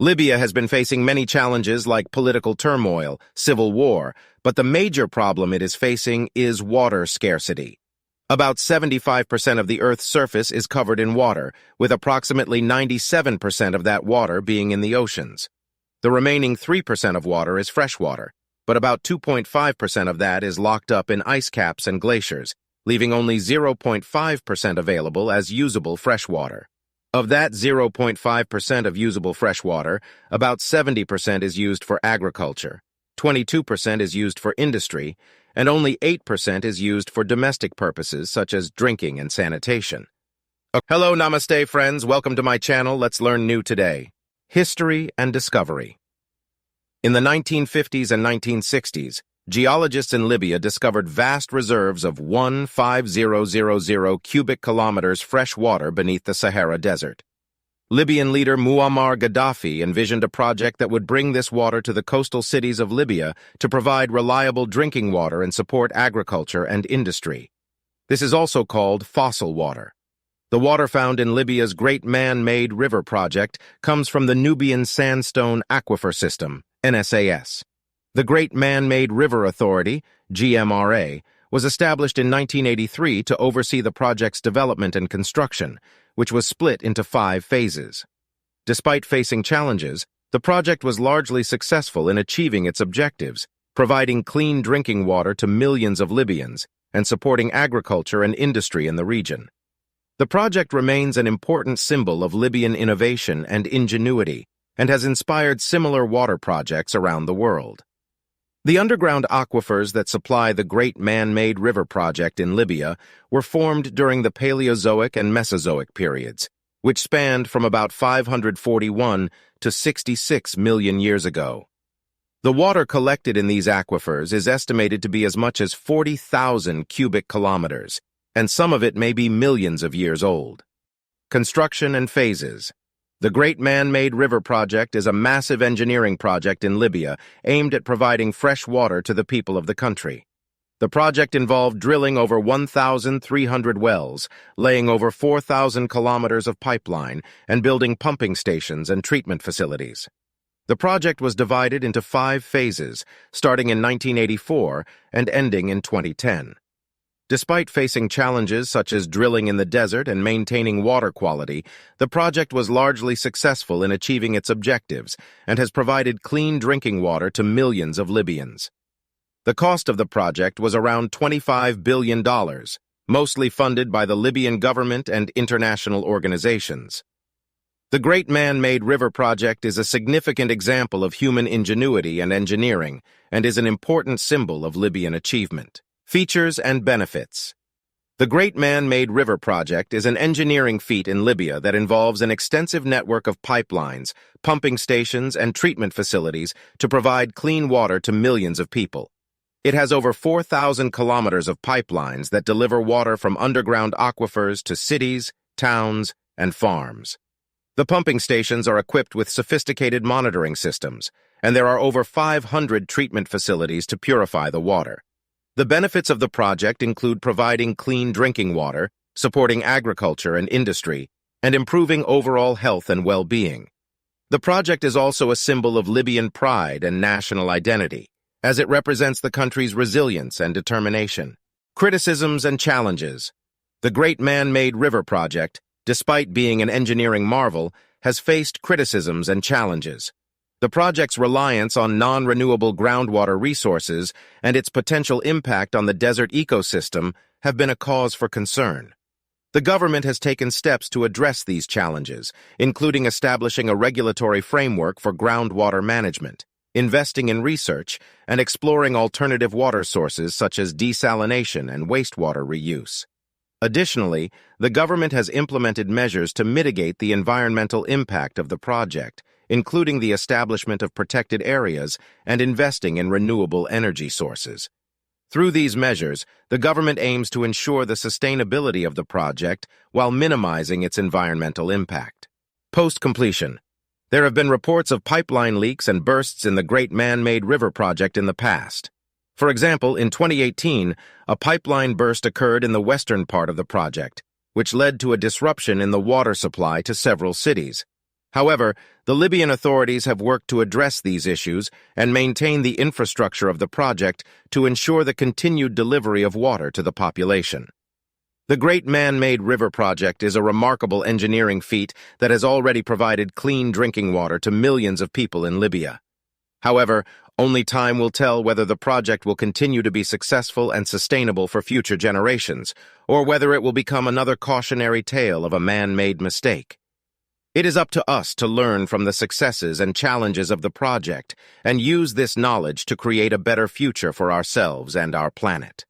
Libya has been facing many challenges like political turmoil, civil war, but the major problem it is facing is water scarcity. About 75% of the Earth's surface is covered in water, with approximately 97% of that water being in the oceans. The remaining 3% of water is freshwater, but about 2.5% of that is locked up in ice caps and glaciers, leaving only 0.5% available as usable freshwater. Of that 0.5% of usable freshwater, about 70% is used for agriculture, 22% is used for industry, and only 8% is used for domestic purposes such as drinking and sanitation. Hello, namaste, friends. Welcome to my channel. Let's learn new today. History and discovery. In the 1950s and 1960s, geologists in Libya discovered vast reserves of 150,000 cubic kilometers fresh water beneath the Sahara Desert. Libyan leader Muammar Gaddafi envisioned a project that would bring this water to the coastal cities of Libya to provide reliable drinking water and support agriculture and industry. This is also called fossil water. The water found in Libya's Great Man-Made River Project comes from the Nubian Sandstone Aquifer System, NSAS. The Great Man-Made River Authority, GMRA, was established in 1983 to oversee the project's development and construction, which was split into 5 phases. Despite facing challenges, the project was largely successful in achieving its objectives, providing clean drinking water to millions of Libyans and supporting agriculture and industry in the region. The project remains an important symbol of Libyan innovation and ingenuity and has inspired similar water projects around the world. The underground aquifers that supply the Great Man-Made River Project in Libya were formed during the Paleozoic and Mesozoic periods, which spanned from about 541 to 66 million years ago. The water collected in these aquifers is estimated to be as much as 40,000 cubic kilometers, and some of it may be millions of years old. Construction and phases. The Great Man-Made River Project is a massive engineering project in Libya aimed at providing fresh water to the people of the country. The project involved drilling over 1,300 wells, laying over 4,000 kilometers of pipeline, and building pumping stations and treatment facilities. The project was divided into 5 phases, starting in 1984 and ending in 2010. Despite facing challenges such as drilling in the desert and maintaining water quality, the project was largely successful in achieving its objectives and has provided clean drinking water to millions of Libyans. The cost of the project was around $25 billion, mostly funded by the Libyan government and international organizations. The Great Man-Made River Project is a significant example of human ingenuity and engineering and is an important symbol of Libyan achievement. Features and benefits. The Great Man-Made River Project is an engineering feat in Libya that involves an extensive network of pipelines, pumping stations, and treatment facilities to provide clean water to millions of people. It has over 4,000 kilometers of pipelines that deliver water from underground aquifers to cities, towns, and farms. The pumping stations are equipped with sophisticated monitoring systems, and there are over 500 treatment facilities to purify the water. The benefits of the project include providing clean drinking water, supporting agriculture and industry, and improving overall health and well-being. The project is also a symbol of Libyan pride and national identity, as it represents the country's resilience and determination. Criticisms and challenges. The Great Man-Made River Project, despite being an engineering marvel, has faced criticisms and challenges. The project's reliance on non-renewable groundwater resources and its potential impact on the desert ecosystem have been a cause for concern. The government has taken steps to address these challenges, including establishing a regulatory framework for groundwater management, investing in research, and exploring alternative water sources such as desalination and wastewater reuse. Additionally, the government has implemented measures to mitigate the environmental impact of the project, including the establishment of protected areas and investing in renewable energy sources. Through these measures, the government aims to ensure the sustainability of the project while minimizing its environmental impact. Post-completion. There have been reports of pipeline leaks and bursts in the Great Man-Made River Project in the past. For example, in 2018, a pipeline burst occurred in the western part of the project, which led to a disruption in the water supply to several cities. However, the Libyan authorities have worked to address these issues and maintain the infrastructure of the project to ensure the continued delivery of water to the population. The Great Man-Made River Project is a remarkable engineering feat that has already provided clean drinking water to millions of people in Libya. However, only time will tell whether the project will continue to be successful and sustainable for future generations, or whether it will become another cautionary tale of a man-made mistake. It is up to us to learn from the successes and challenges of the project and use this knowledge to create a better future for ourselves and our planet.